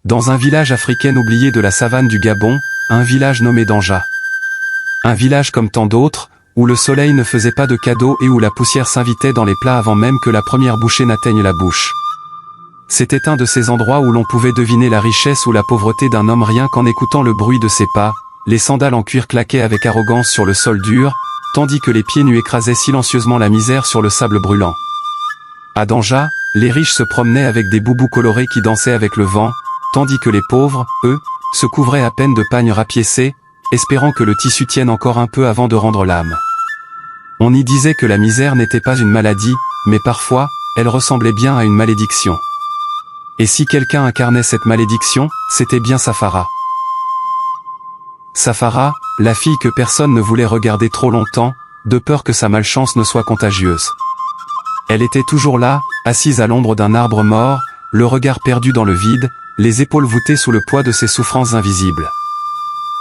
Dans un village africain oublié de la savane du Gabon, un village nommé Danja. Un village comme tant d'autres, où le soleil ne faisait pas de cadeaux et où la poussière s'invitait dans les plats avant même que la première bouchée n'atteigne la bouche. C'était un de ces endroits où l'on pouvait deviner la richesse ou la pauvreté d'un homme rien qu'en écoutant le bruit de ses pas, les sandales en cuir claquaient avec arrogance sur le sol dur, tandis que les pieds nus écrasaient silencieusement la misère sur le sable brûlant. À Danja, les riches se promenaient avec des boubous colorés qui dansaient avec le vent, tandis que les pauvres, eux, se couvraient à peine de pagnes rapiécés, espérant que le tissu tienne encore un peu avant de rendre l'âme. On y disait que la misère n'était pas une maladie, mais parfois, elle ressemblait bien à une malédiction. Et si quelqu'un incarnait cette malédiction, c'était bien Safara. Safara, la fille que personne ne voulait regarder trop longtemps, de peur que sa malchance ne soit contagieuse. Elle était toujours là, assise à l'ombre d'un arbre mort, le regard perdu dans le vide, les épaules voûtées sous le poids de ses souffrances invisibles.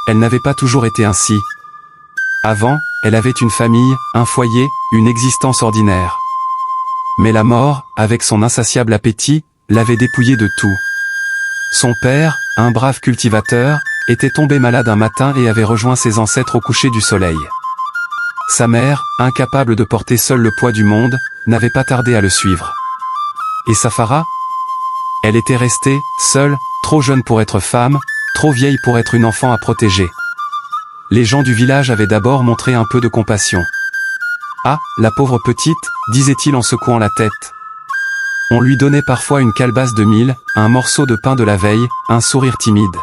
Elle n'avait pas toujours été ainsi. Avant, elle avait une famille, un foyer, une existence ordinaire. Mais la mort, avec son insatiable appétit, l'avait dépouillée de tout. Son père, un brave cultivateur, était tombé malade un matin et avait rejoint ses ancêtres au coucher du soleil. Sa mère, incapable de porter seule le poids du monde, n'avait pas tardé à le suivre. Et Safara? Elle était restée, seule, trop jeune pour être femme, trop vieille pour être une enfant à protéger. Les gens du village avaient d'abord montré un peu de compassion. « Ah, la pauvre petite », disait-il en secouant la tête. On lui donnait parfois une calebasse de mil, un morceau de pain de la veille, un sourire timide.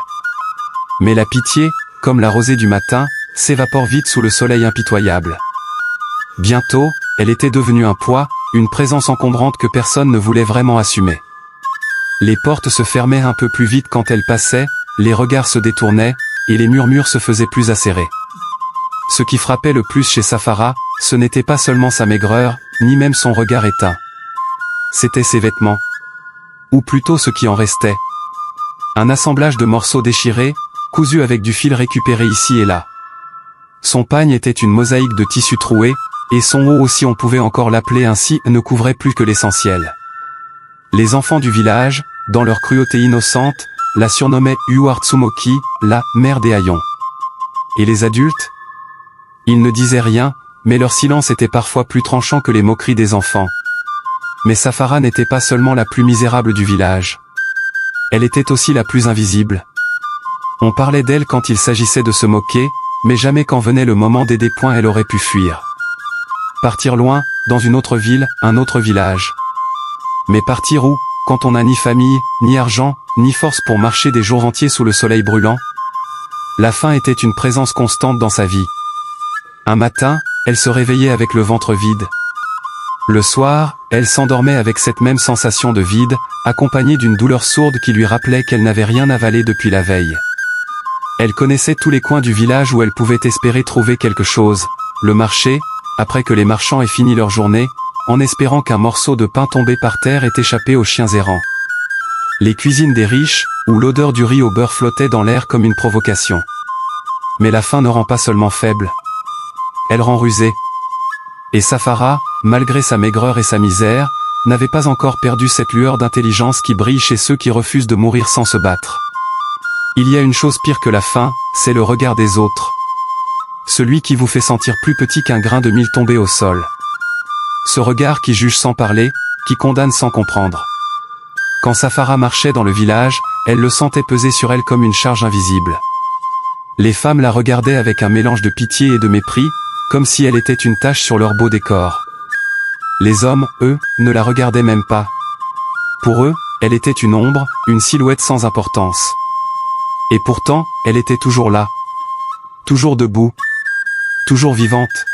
Mais la pitié, comme la rosée du matin, s'évapore vite sous le soleil impitoyable. Bientôt, elle était devenue un poids, une présence encombrante que personne ne voulait vraiment assumer. Les portes se fermaient un peu plus vite quand elle passait, les regards se détournaient, et les murmures se faisaient plus acérés. Ce qui frappait le plus chez Safara, ce n'était pas seulement sa maigreur, ni même son regard éteint. C'étaient ses vêtements. Ou plutôt ce qui en restait. Un assemblage de morceaux déchirés, cousus avec du fil récupéré ici et là. Son pagne était une mosaïque de tissus troués, et son haut aussi on pouvait encore l'appeler ainsi, ne couvrait plus que l'essentiel. Les enfants du village, dans leur cruauté innocente, la surnommaient Uartsumoki, la mère des haillons. Et les adultes? Ils ne disaient rien, mais leur silence était parfois plus tranchant que les moqueries des enfants. Mais Safara n'était pas seulement la plus misérable du village. Elle était aussi la plus invisible. On parlait d'elle quand il s'agissait de se moquer, mais jamais quand venait le moment d'aider point elle aurait pu fuir. Partir loin, dans une autre ville, un autre village. Mais partir où, quand on n'a ni famille, ni argent, ni force pour marcher des jours entiers sous le soleil brûlant? La faim était une présence constante dans sa vie. Un matin, elle se réveillait avec le ventre vide. Le soir, elle s'endormait avec cette même sensation de vide, accompagnée d'une douleur sourde qui lui rappelait qu'elle n'avait rien avalé depuis la veille. Elle connaissait tous les coins du village où elle pouvait espérer trouver quelque chose, le marché, après que les marchands aient fini leur journée, en espérant qu'un morceau de pain tombé par terre ait échappé aux chiens errants. Les cuisines des riches, où l'odeur du riz au beurre flottait dans l'air comme une provocation. Mais la faim ne rend pas seulement faible. Elle rend rusée. Et Safara, malgré sa maigreur et sa misère, n'avait pas encore perdu cette lueur d'intelligence qui brille chez ceux qui refusent de mourir sans se battre. Il y a une chose pire que la faim, c'est le regard des autres. Celui qui vous fait sentir plus petit qu'un grain de mil tombé au sol. Ce regard qui juge sans parler, qui condamne sans comprendre. Quand Safara marchait dans le village, elle le sentait peser sur elle comme une charge invisible. Les femmes la regardaient avec un mélange de pitié et de mépris, comme si elle était une tache sur leur beau décor. Les hommes, eux, ne la regardaient même pas. Pour eux, elle était une ombre, une silhouette sans importance. Et pourtant, elle était toujours là. Toujours debout. Toujours vivante.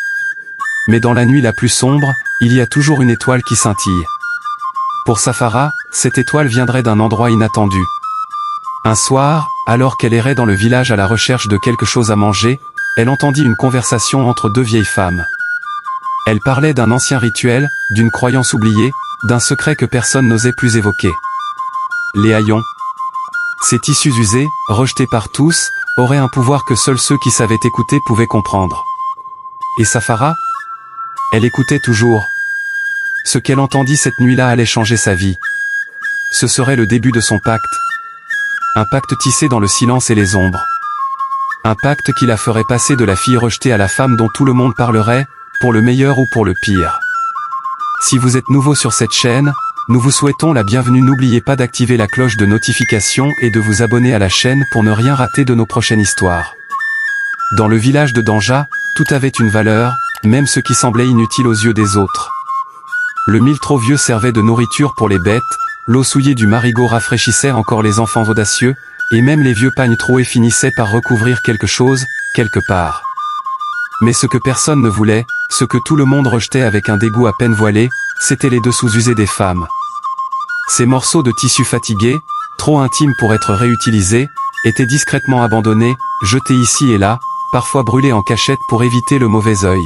Mais dans la nuit la plus sombre, il y a toujours une étoile qui scintille. Pour Safara, cette étoile viendrait d'un endroit inattendu. Un soir, alors qu'elle errait dans le village à la recherche de quelque chose à manger, elle entendit une conversation entre deux vieilles femmes. Elles parlaient d'un ancien rituel, d'une croyance oubliée, d'un secret que personne n'osait plus évoquer. Les haillons. Ces tissus usés, rejetés par tous, auraient un pouvoir que seuls ceux qui savaient écouter pouvaient comprendre. Et Safara? Elle écoutait toujours. Ce qu'elle entendit cette nuit-là allait changer sa vie. Ce serait le début de son pacte. Un pacte tissé dans le silence et les ombres. Un pacte qui la ferait passer de la fille rejetée à la femme dont tout le monde parlerait, pour le meilleur ou pour le pire. Si vous êtes nouveau sur cette chaîne, nous vous souhaitons la bienvenue. N'oubliez pas d'activer la cloche de notification et de vous abonner à la chaîne pour ne rien rater de nos prochaines histoires. Dans le village de Danja, tout avait une valeur, même ce qui semblait inutile aux yeux des autres. Le mille trop vieux servait de nourriture pour les bêtes, l'eau souillée du marigot rafraîchissait encore les enfants audacieux, et même les vieux pagnes troués finissaient par recouvrir quelque chose, quelque part. Mais ce que personne ne voulait, ce que tout le monde rejetait avec un dégoût à peine voilé, c'étaient les dessous usés des femmes. Ces morceaux de tissu fatigués, trop intimes pour être réutilisés, étaient discrètement abandonnés, jetés ici et là, parfois brûlés en cachette pour éviter le mauvais œil.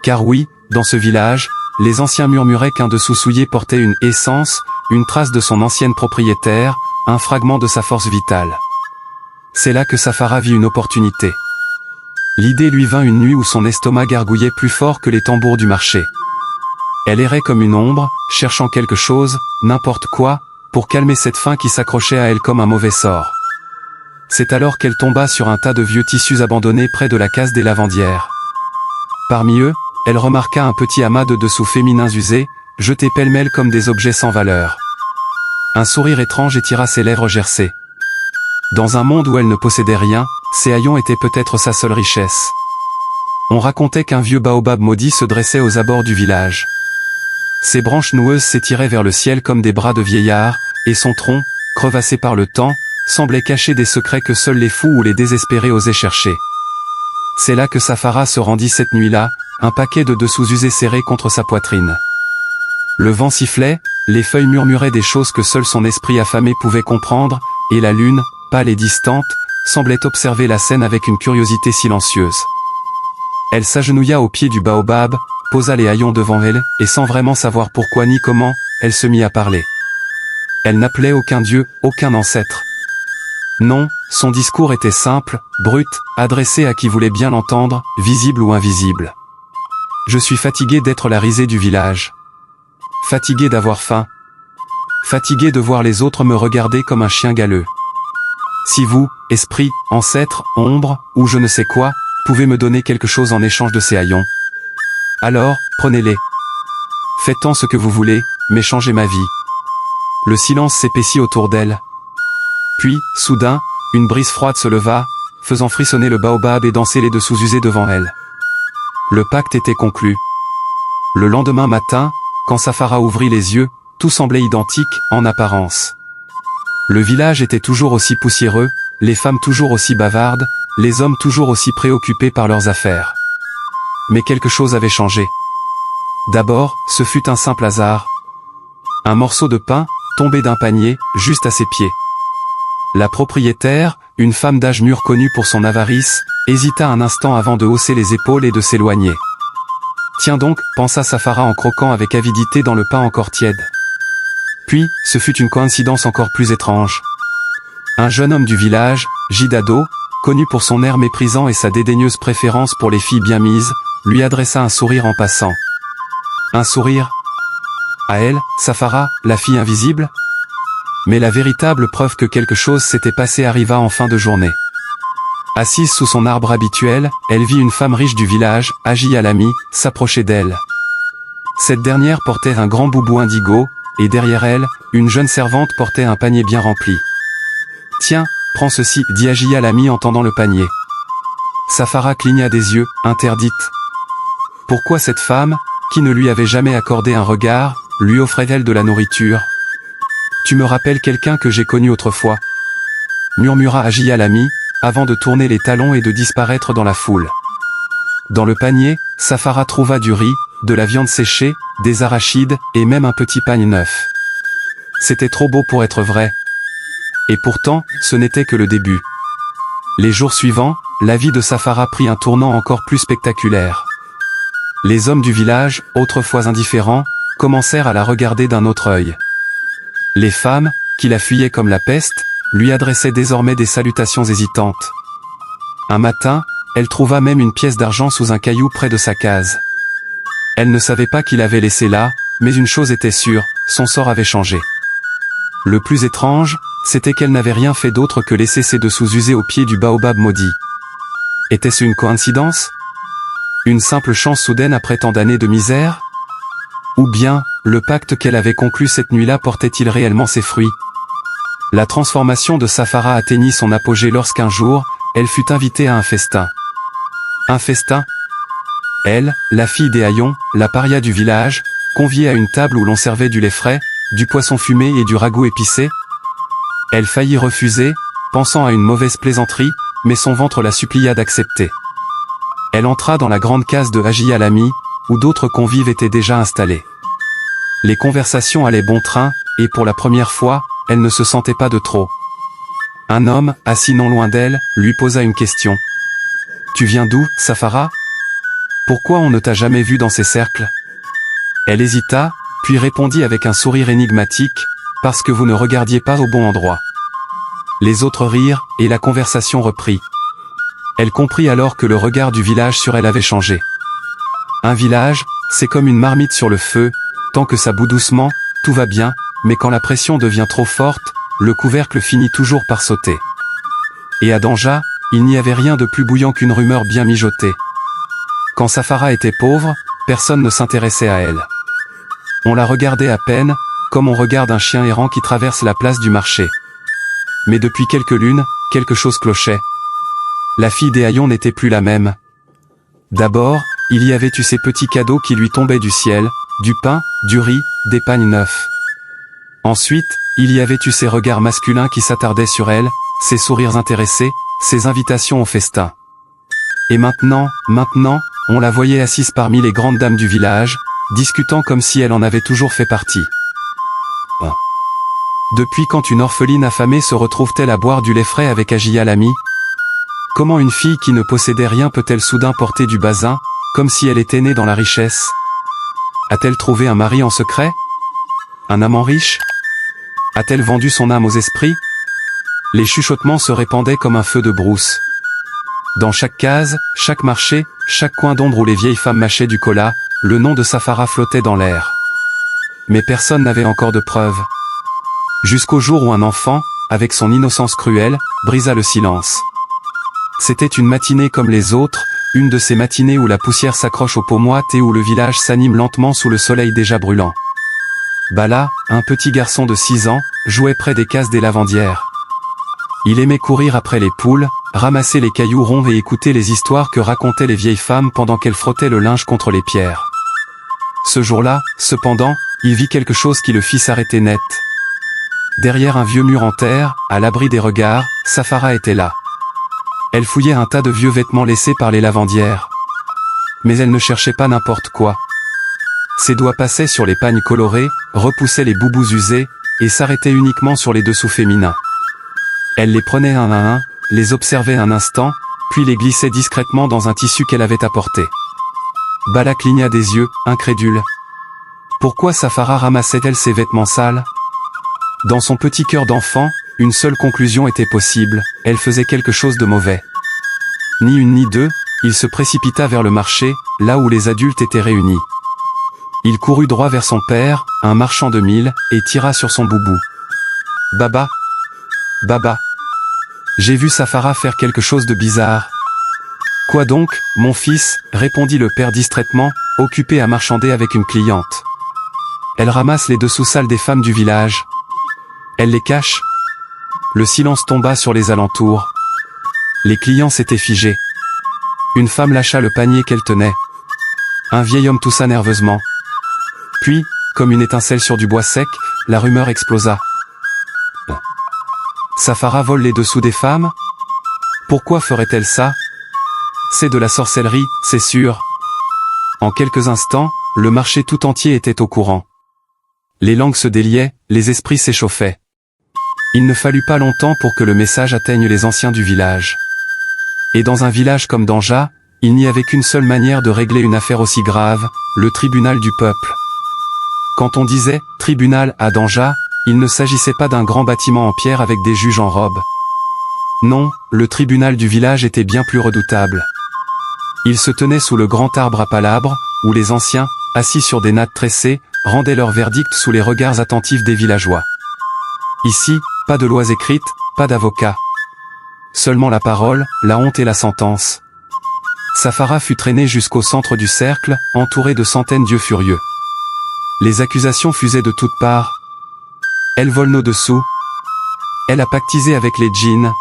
Car oui, dans ce village, les anciens murmuraient qu'un dessous souillé portait une essence, une trace de son ancienne propriétaire, un fragment de sa force vitale. C'est là que Safara vit une opportunité. L'idée lui vint une nuit où son estomac gargouillait plus fort que les tambours du marché. Elle errait comme une ombre, cherchant quelque chose, n'importe quoi, pour calmer cette faim qui s'accrochait à elle comme un mauvais sort. C'est alors qu'elle tomba sur un tas de vieux tissus abandonnés près de la case des lavandières. Parmi eux, elle remarqua un petit amas de dessous féminins usés, jetés pêle-mêle comme des objets sans valeur. Un sourire étrange étira ses lèvres gercées. Dans un monde où elle ne possédait rien, ces haillons étaient peut-être sa seule richesse. On racontait qu'un vieux baobab maudit se dressait aux abords du village. Ses branches noueuses s'étiraient vers le ciel comme des bras de vieillard, et son tronc, crevassé par le temps, semblait cacher des secrets que seuls les fous ou les désespérés osaient chercher. C'est là que Safara se rendit cette nuit-là, un paquet de dessous usés serrés contre sa poitrine. Le vent sifflait, les feuilles murmuraient des choses que seul son esprit affamé pouvait comprendre, et la lune, pâle et distante, semblait observer la scène avec une curiosité silencieuse. Elle s'agenouilla au pied du baobab, posa les haillons devant elle, et sans vraiment savoir pourquoi ni comment, elle se mit à parler. Elle n'appelait aucun dieu, aucun ancêtre. Non, son discours était simple, brut, adressé à qui voulait bien l'entendre, visible ou invisible. Je suis fatigué d'être la risée du village. Fatigué d'avoir faim. Fatigué de voir les autres me regarder comme un chien galeux. Si vous, esprit, ancêtre, ombre, ou je ne sais quoi, pouvez me donner quelque chose en échange de ces haillons, alors, prenez-les. Faites-en ce que vous voulez, mais changez ma vie. Le silence s'épaissit autour d'elle. Puis, soudain, une brise froide se leva, faisant frissonner le baobab et danser les dessous usés devant elle. Le pacte était conclu. Le lendemain matin, quand Safara ouvrit les yeux, tout semblait identique, en apparence. Le village était toujours aussi poussiéreux, les femmes toujours aussi bavardes, les hommes toujours aussi préoccupés par leurs affaires. Mais quelque chose avait changé. D'abord, ce fut un simple hasard. Un morceau de pain, tombé d'un panier, juste à ses pieds. La propriétaire, une femme d'âge mûr connue pour son avarice, hésita un instant avant de hausser les épaules et de s'éloigner. Tiens donc, pensa Safara en croquant avec avidité dans le pain encore tiède. Puis, ce fut une coïncidence encore plus étrange. Un jeune homme du village, Jidado, connu pour son air méprisant et sa dédaigneuse préférence pour les filles bien mises, lui adressa un sourire en passant. Un sourire? À elle, Safara, la fille invisible? Mais la véritable preuve que quelque chose s'était passé arriva en fin de journée. Assise sous son arbre habituel, elle vit une femme riche du village, Aji Alami, s'approcher d'elle. Cette dernière portait un grand boubou indigo, et derrière elle, une jeune servante portait un panier bien rempli. « Tiens, prends ceci, dit Aji Alami en tendant le panier. Safara cligna des yeux, interdite. Pourquoi cette femme, qui ne lui avait jamais accordé un regard, lui offrait-elle de la nourriture? Tu me rappelles quelqu'un que j'ai connu autrefois, murmura Aji Alami, avant de tourner les talons et de disparaître dans la foule. Dans le panier, Safara trouva du riz, de la viande séchée, des arachides, et même un petit pagne neuf. C'était trop beau pour être vrai. Et pourtant, ce n'était que le début. Les jours suivants, la vie de Safara prit un tournant encore plus spectaculaire. Les hommes du village, autrefois indifférents, commencèrent à la regarder d'un autre œil. Les femmes, qui la fuyaient comme la peste, lui adressaient désormais des salutations hésitantes. Un matin, elle trouva même une pièce d'argent sous un caillou près de sa case. Elle ne savait pas qui l'avait laissé là, mais une chose était sûre, son sort avait changé. Le plus étrange, c'était qu'elle n'avait rien fait d'autre que laisser ses dessous usés au pied du baobab maudit. Était-ce une coïncidence? Une simple chance soudaine après tant d'années de misère? Ou bien, le pacte qu'elle avait conclu cette nuit-là portait-il réellement ses fruits? La transformation de Saphara atteignit son apogée lorsqu'un jour, elle fut invitée à un festin. Un festin? Elle, la fille des haillons, la paria du village, conviée à une table où l'on servait du lait frais, du poisson fumé et du ragoût épicé? Elle faillit refuser, pensant à une mauvaise plaisanterie, mais son ventre la supplia d'accepter. Elle entra dans la grande case de Haji Alami, où d'autres convives étaient déjà installés. Les conversations allaient bon train, et pour la première fois, elle ne se sentait pas de trop. Un homme, assis non loin d'elle, lui posa une question. « Tu viens d'où, Saphara? Pourquoi on ne t'a jamais vu dans ces cercles ?» Elle hésita, puis répondit avec un sourire énigmatique, « Parce que vous ne regardiez pas au bon endroit. » Les autres rirent, et la conversation reprit. Elle comprit alors que le regard du village sur elle avait changé. Un village, c'est comme une marmite sur le feu, tant que ça bout doucement, tout va bien, mais quand la pression devient trop forte, le couvercle finit toujours par sauter. Et à Danja, il n'y avait rien de plus bouillant qu'une rumeur bien mijotée. Quand Saphara était pauvre, personne ne s'intéressait à elle. On la regardait à peine, comme on regarde un chien errant qui traverse la place du marché. Mais depuis quelques lunes, quelque chose clochait. La fille des haillons n'était plus la même. D'abord, il y avait eu ces petits cadeaux qui lui tombaient du ciel, du pain, du riz, des pagnes neufs. Ensuite, il y avait eu ces regards masculins qui s'attardaient sur elle, ces sourires intéressés, ces invitations au festin. Et maintenant, on la voyait assise parmi les grandes dames du village, discutant comme si elle en avait toujours fait partie. Depuis quand une orpheline affamée se retrouve-t-elle à boire du lait frais avec Haji Alami? Comment une fille qui ne possédait rien peut-elle soudain porter du basin, comme si elle était née dans la richesse? A-t-elle trouvé un mari en secret? Un amant riche? A-t-elle vendu son âme aux esprits? Les chuchotements se répandaient comme un feu de brousse. Dans chaque case, chaque marché, chaque coin d'ombre où les vieilles femmes mâchaient du cola, le nom de Saphara flottait dans l'air. Mais personne n'avait encore de preuves. Jusqu'au jour où un enfant, avec son innocence cruelle, brisa le silence. C'était une matinée comme les autres, une de ces matinées où la poussière s'accroche aux peaux moites et où le village s'anime lentement sous le soleil déjà brûlant. Bala, un petit garçon de 6 ans, jouait près des cases des lavandières. Il aimait courir après les poules, ramasser les cailloux ronds et écouter les histoires que racontaient les vieilles femmes pendant qu'elles frottaient le linge contre les pierres. Ce jour-là, cependant, il vit quelque chose qui le fit s'arrêter net. Derrière un vieux mur en terre, à l'abri des regards, Saphara était là. Elle fouillait un tas de vieux vêtements laissés par les lavandières. Mais elle ne cherchait pas n'importe quoi. Ses doigts passaient sur les pagnes colorées, repoussaient les boubous usés, et s'arrêtaient uniquement sur les dessous féminins. Elle les prenait un à un, les observait un instant, puis les glissait discrètement dans un tissu qu'elle avait apporté. Bala cligna des yeux, incrédule. Pourquoi Saphara ramassait-elle ses vêtements sales? Dans son petit cœur d'enfant, une seule conclusion était possible, elle faisait quelque chose de mauvais. Ni une ni deux, il se précipita vers le marché, là où les adultes étaient réunis. Il courut droit vers son père, un marchand de mil, et tira sur son boubou. « Baba! Baba! J'ai vu Saphara faire quelque chose de bizarre. »« Quoi donc, mon fils ?» répondit le père distraitement, occupé à marchander avec une cliente. « Elle ramasse les dessous sales des femmes du village. Elle les cache. » Le silence tomba sur les alentours. Les clients s'étaient figés. Une femme lâcha le panier qu'elle tenait. Un vieil homme toussa nerveusement. Puis, comme une étincelle sur du bois sec, la rumeur explosa. Saphara vole les dessous des femmes? Pourquoi ferait-elle ça? C'est de la sorcellerie, c'est sûr. En quelques instants, le marché tout entier était au courant. Les langues se déliaient, les esprits s'échauffaient. Il ne fallut pas longtemps pour que le message atteigne les anciens du village. Et dans un village comme Danja, il n'y avait qu'une seule manière de régler une affaire aussi grave, le tribunal du peuple. Quand on disait « tribunal à Danja », il ne s'agissait pas d'un grand bâtiment en pierre avec des juges en robe. Non, le tribunal du village était bien plus redoutable. Il se tenait sous le grand arbre à palabres, où les anciens, assis sur des nattes tressées, rendaient leur verdict sous les regards attentifs des villageois. Ici, pas de lois écrites, pas d'avocat. Seulement la parole, la honte et la sentence. Saphara fut traînée jusqu'au centre du cercle, entourée de centaines d'yeux furieux. Les accusations fusaient de toutes parts. Elle vole nos dessous. Elle a pactisé avec les djinns.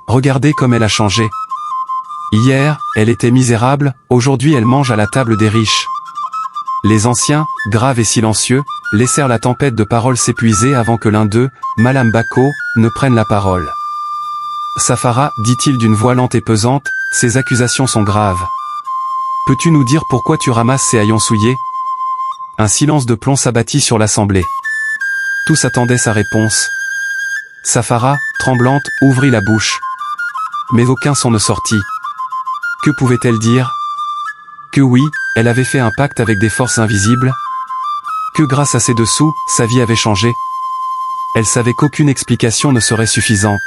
Regardez comme elle a changé. Hier, elle était misérable, aujourd'hui elle mange à la table des riches. Les anciens, graves et silencieux, laissèrent la tempête de paroles s'épuiser avant que l'un d'eux, Malam Bako, ne prenne la parole. Saphara, dit-il d'une voix lente et pesante, ces accusations sont graves. Peux-tu nous dire pourquoi tu ramasses ces haillons souillés? Un silence de plomb s'abattit sur l'assemblée. Tous attendaient sa réponse. Saphara, tremblante, ouvrit la bouche. Mais aucun son ne sortit. Que pouvait-elle dire? Que oui, elle avait fait un pacte avec des forces invisibles? Que grâce à ces dessous, sa vie avait changé? Elle savait qu'aucune explication ne serait suffisante.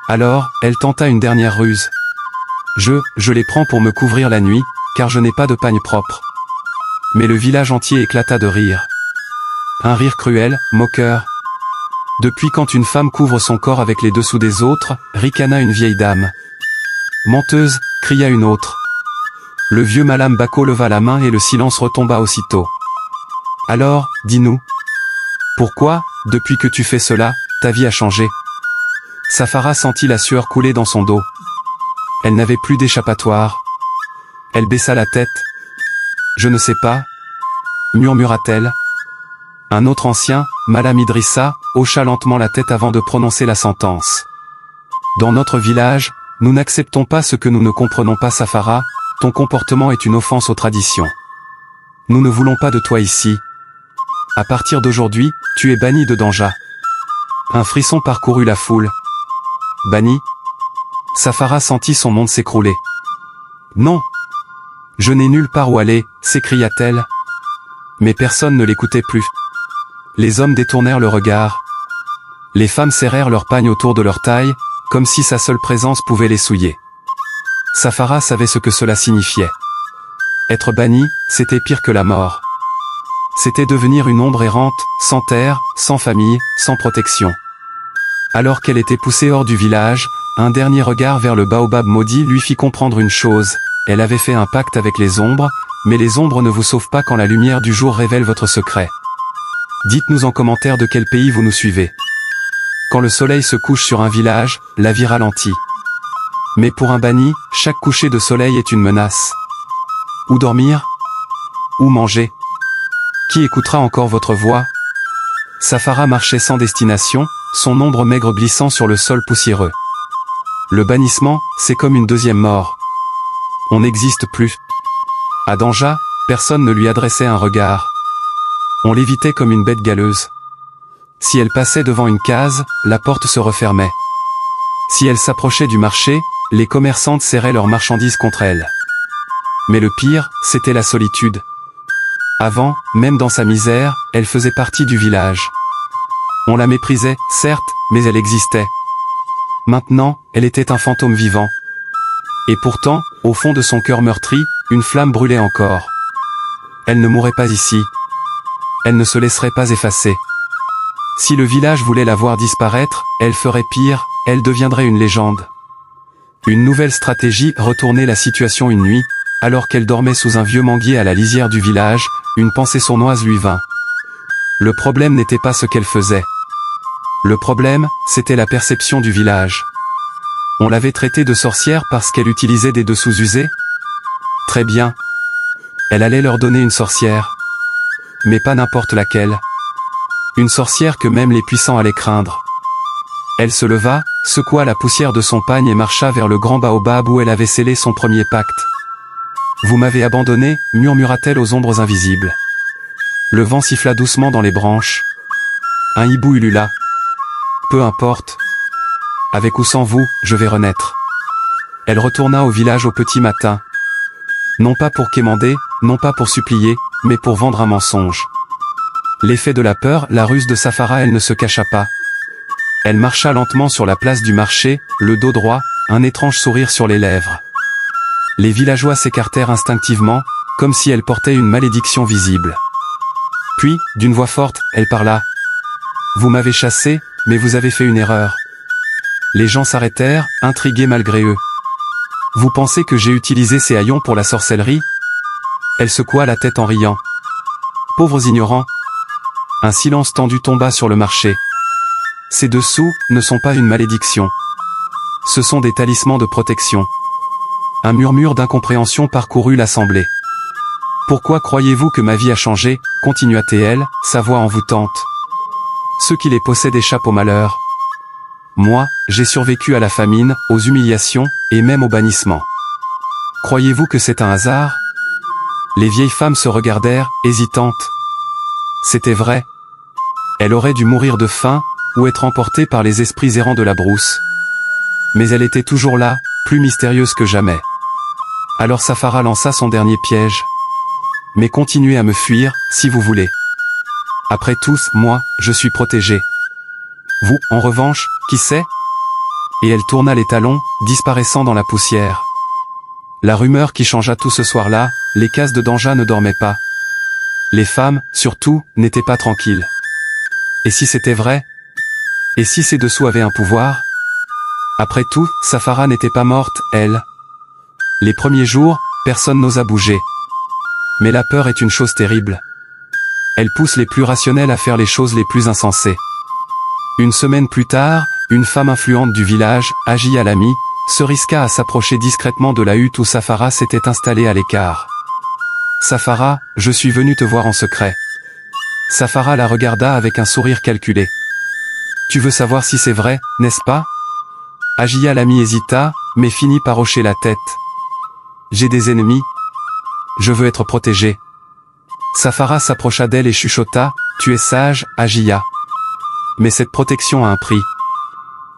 Alors, elle tenta une dernière ruse. Je les prends pour me couvrir la nuit, car je n'ai pas de pagne propre. Mais le village entier éclata de rire. Un rire cruel, moqueur. Depuis quand une femme couvre son corps avec les dessous des autres, ricana une vieille dame. Menteuse, cria une autre. Le vieux Malam Bako leva la main et le silence retomba aussitôt. Alors, dis-nous. Pourquoi, depuis que tu fais cela, ta vie a changé? Saphara sentit la sueur couler dans son dos. Elle n'avait plus d'échappatoire. Elle baissa la tête. Je ne sais pas, murmura-t-elle. Un autre ancien, Malam Idrissa, hocha lentement la tête avant de prononcer la sentence. Dans notre village, nous n'acceptons pas ce que nous ne comprenons pas, Saphara, ton comportement est une offense aux traditions. Nous ne voulons pas de toi ici. À partir d'aujourd'hui, tu es banni de Danja. Un frisson parcourut la foule. Banni? Saphara sentit son monde s'écrouler. Non! Je n'ai nulle part où aller, s'écria-t-elle. Mais personne ne l'écoutait plus. Les hommes détournèrent le regard. Les femmes serrèrent leurs pagnes autour de leur taille, comme si sa seule présence pouvait les souiller. Saphara savait ce que cela signifiait. Être banni, c'était pire que la mort. C'était devenir une ombre errante, sans terre, sans famille, sans protection. Alors qu'elle était poussée hors du village, un dernier regard vers le baobab maudit lui fit comprendre une chose, elle avait fait un pacte avec les ombres, mais les ombres ne vous sauvent pas quand la lumière du jour révèle votre secret. Dites-nous en commentaire de quel pays vous nous suivez. Quand le soleil se couche sur un village, la vie ralentit. Mais pour un banni, chaque coucher de soleil est une menace. Où dormir? Où manger? Qui écoutera encore votre voix? Saphara marchait sans destination, son ombre maigre glissant sur le sol poussiéreux. Le bannissement, c'est comme une deuxième mort. On n'existe plus. À Danja, personne ne lui adressait un regard. On l'évitait comme une bête galeuse. Si elle passait devant une case, la porte se refermait. Si elle s'approchait du marché, les commerçantes serraient leurs marchandises contre elle. Mais le pire, c'était la solitude. Avant, même dans sa misère, elle faisait partie du village. On la méprisait, certes, mais elle existait. Maintenant, elle était un fantôme vivant. Et pourtant, au fond de son cœur meurtri, une flamme brûlait encore. Elle ne mourrait pas ici. Elle ne se laisserait pas effacer. Si le village voulait la voir disparaître, elle ferait pire, elle deviendrait une légende. Une nouvelle stratégie retournait la situation une nuit, alors qu'elle dormait sous un vieux manguier à la lisière du village, une pensée sournoise lui vint. Le problème n'était pas ce qu'elle faisait. Le problème, c'était la perception du village. On l'avait traitée de sorcière parce qu'elle utilisait des dessous usés? Très bien. Elle allait leur donner une sorcière. Mais pas n'importe laquelle. Une sorcière que même les puissants allaient craindre. Elle se leva, secoua la poussière de son pagne et marcha vers le grand baobab où elle avait scellé son premier pacte. Vous m'avez abandonné, murmura-t-elle aux ombres invisibles. Le vent siffla doucement dans les branches. Un hibou ulula. Peu importe. Avec ou sans vous, je vais renaître. Elle retourna au village au petit matin. Non pas pour quémander, non pas pour supplier, mais pour vendre un mensonge. L'effet de la peur, la ruse de Saphara, elle ne se cacha pas. Elle marcha lentement sur la place du marché, le dos droit, un étrange sourire sur les lèvres. Les villageois s'écartèrent instinctivement, comme si elle portait une malédiction visible. Puis, d'une voix forte, elle parla. « Vous m'avez chassé, mais vous avez fait une erreur. » Les gens s'arrêtèrent, intrigués malgré eux. « Vous pensez que j'ai utilisé ces haillons pour la sorcellerie ?» Elle secoua la tête en riant. « Pauvres ignorants !» Un silence tendu tomba sur le marché. Ces dessous ne sont pas une malédiction. Ce sont des talismans de protection. Un murmure d'incompréhension parcourut l'assemblée. « Pourquoi croyez-vous que ma vie a changé ?» continua-t-elle, sa voix envoûtante. « Ceux qui les possèdent échappent au malheur. Moi, j'ai survécu à la famine, aux humiliations, et même au bannissement. Croyez-vous que c'est un hasard ?» Les vieilles femmes se regardèrent, hésitantes. C'était vrai. Elle aurait dû mourir de faim, ou être emportée par les esprits errants de la brousse. Mais elle était toujours là, plus mystérieuse que jamais. Alors Saphara lança son dernier piège. « Mais continuez à me fuir, si vous voulez. Après tout, moi, je suis protégée. Vous, en revanche, qui sait ?» Et elle tourna les talons, disparaissant dans la poussière. La rumeur qui changea tout ce soir-là, les cases de Danja ne dormaient pas. Les femmes, surtout, n'étaient pas tranquilles. Et si c'était vrai? Et si ces dessous avaient un pouvoir? Après tout, Saphara n'était pas morte, elle. Les premiers jours, personne n'osa bouger. Mais la peur est une chose terrible. Elle pousse les plus rationnels à faire les choses les plus insensées. Une semaine plus tard, une femme influente du village, Agia Lami, se risqua à s'approcher discrètement de la hutte où Saphara s'était installée à l'écart. « Saphara, je suis venu te voir en secret. » Saphara la regarda avec un sourire calculé. « Tu veux savoir si c'est vrai, n'est-ce pas ?» Agia Lami hésita, mais finit par hocher la tête. « J'ai des ennemis. Je veux être protégé. » Saphara s'approcha d'elle et chuchota, « Tu es sage, Agia. Mais cette protection a un prix. »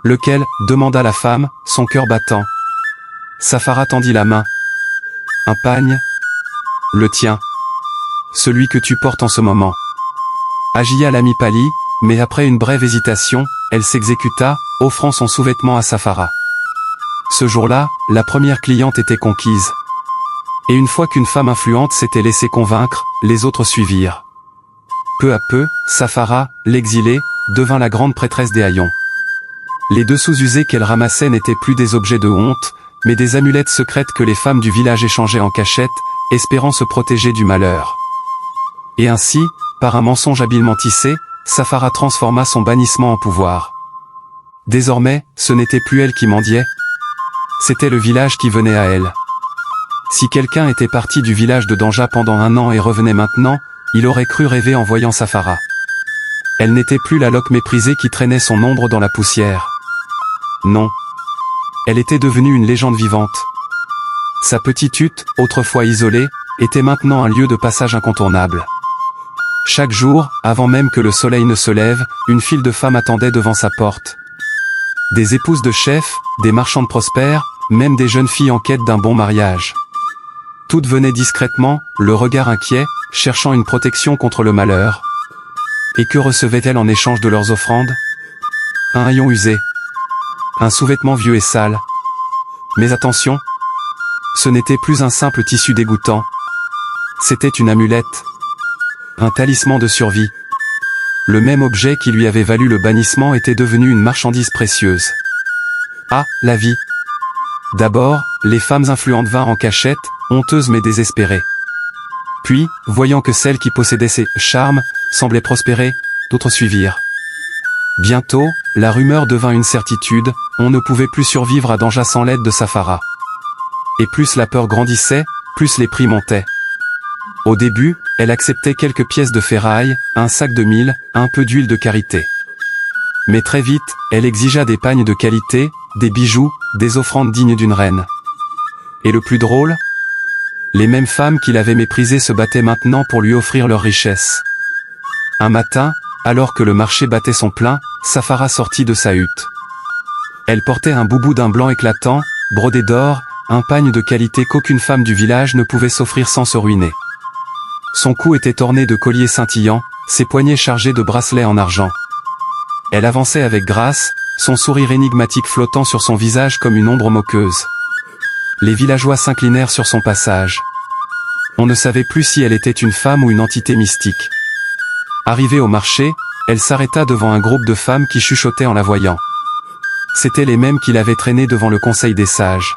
« Lequel ?» demanda la femme, son cœur battant. Saphara tendit la main. « Un pagne. Le tien. Celui que tu portes en ce moment. » Agia Lami pâlit, mais après une brève hésitation, elle s'exécuta, offrant son sous-vêtement à Saphara. Ce jour-là, la première cliente était conquise. Et une fois qu'une femme influente s'était laissée convaincre, les autres suivirent. Peu à peu, Saphara, l'exilée, devint la grande prêtresse des haillons. Les dessous usés qu'elle ramassait n'étaient plus des objets de honte, mais des amulettes secrètes que les femmes du village échangeaient en cachette, espérant se protéger du malheur. Et ainsi, par un mensonge habilement tissé, Saphara transforma son bannissement en pouvoir. Désormais, ce n'était plus elle qui mendiait. C'était le village qui venait à elle. Si quelqu'un était parti du village de Danja pendant 1 an et revenait maintenant, il aurait cru rêver en voyant Saphara. Elle n'était plus la loque méprisée qui traînait son ombre dans la poussière. Non. Elle était devenue une légende vivante. Sa petite hutte, autrefois isolée, était maintenant un lieu de passage incontournable. Chaque jour, avant même que le soleil ne se lève, une file de femmes attendait devant sa porte. Des épouses de chefs, des marchandes prospères, même des jeunes filles en quête d'un bon mariage. Toutes venaient discrètement, le regard inquiet, cherchant une protection contre le malheur. Et que recevaient-elles en échange de leurs offrandes? Un haillon usé. Un sous-vêtement vieux et sale. Mais attention, ce n'était plus un simple tissu dégoûtant. C'était une amulette. Un talisman de survie. Le même objet qui lui avait valu le bannissement était devenu une marchandise précieuse. Ah, la vie. D'abord, les femmes influentes vinrent en cachette, honteuses mais désespérées. Puis, voyant que celle qui possédait ces « charmes » semblait prospérer, d'autres suivirent. Bientôt, la rumeur devint une certitude, on ne pouvait plus survivre à Danja sans l'aide de Saphara. Et plus la peur grandissait, plus les prix montaient. Au début, elle acceptait quelques pièces de ferraille, un sac de mil, un peu d'huile de karité. Mais très vite, elle exigea des pagnes de qualité, des bijoux, des offrandes dignes d'une reine. Et le plus drôle? Les mêmes femmes qui l'avaient méprisée se battaient maintenant pour lui offrir leur richesse. Un matin, alors que le marché battait son plein, Saphara sortit de sa hutte. Elle portait un boubou d'un blanc éclatant, brodé d'or, un pagne de qualité qu'aucune femme du village ne pouvait s'offrir sans se ruiner. Son cou était orné de colliers scintillants, ses poignets chargés de bracelets en argent. Elle avançait avec grâce, son sourire énigmatique flottant sur son visage comme une ombre moqueuse. Les villageois s'inclinèrent sur son passage. On ne savait plus si elle était une femme ou une entité mystique. Arrivée au marché, Elle s'arrêta devant un groupe de femmes qui chuchotaient en la voyant. C'étaient les mêmes qui l'avaient traînée devant le conseil des sages.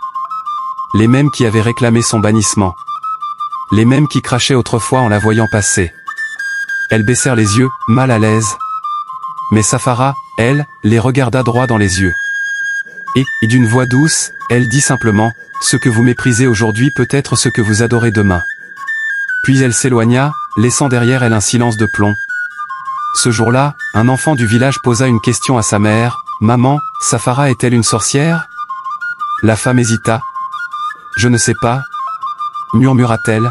Les mêmes qui avaient réclamé son bannissement. Les mêmes qui crachaient autrefois en la voyant passer. Elles baissèrent les yeux, mal à l'aise. Mais Saphara, elle, les regarda droit dans les yeux. Et d'une voix douce, elle dit simplement, « Ce que vous méprisez aujourd'hui peut être ce que vous adorez demain. » Puis elle s'éloigna, laissant derrière elle un silence de plomb. Ce jour-là, un enfant du village posa une question à sa mère, « Maman, Saphara est-elle une sorcière ?» La femme hésita. « Je ne sais pas, » murmura-t-elle.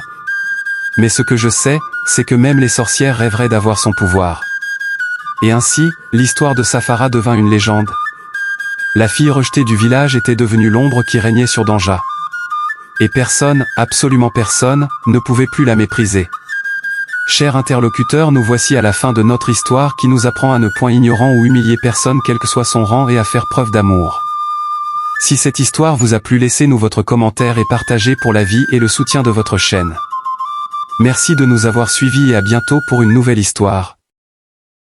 « Mais ce que je sais, c'est que même les sorcières rêveraient d'avoir son pouvoir. » Et ainsi, l'histoire de Saphara devint une légende. La fille rejetée du village était devenue l'ombre qui régnait sur Danja. Et personne, absolument personne, ne pouvait plus la mépriser. Chers interlocuteurs, nous voici à la fin de notre histoire qui nous apprend à ne point ignorer ou humilier personne quel que soit son rang et à faire preuve d'amour. Si cette histoire vous a plu, laissez-nous votre commentaire et partagez pour la vie et le soutien de votre chaîne. Merci de nous avoir suivis et à bientôt pour une nouvelle histoire.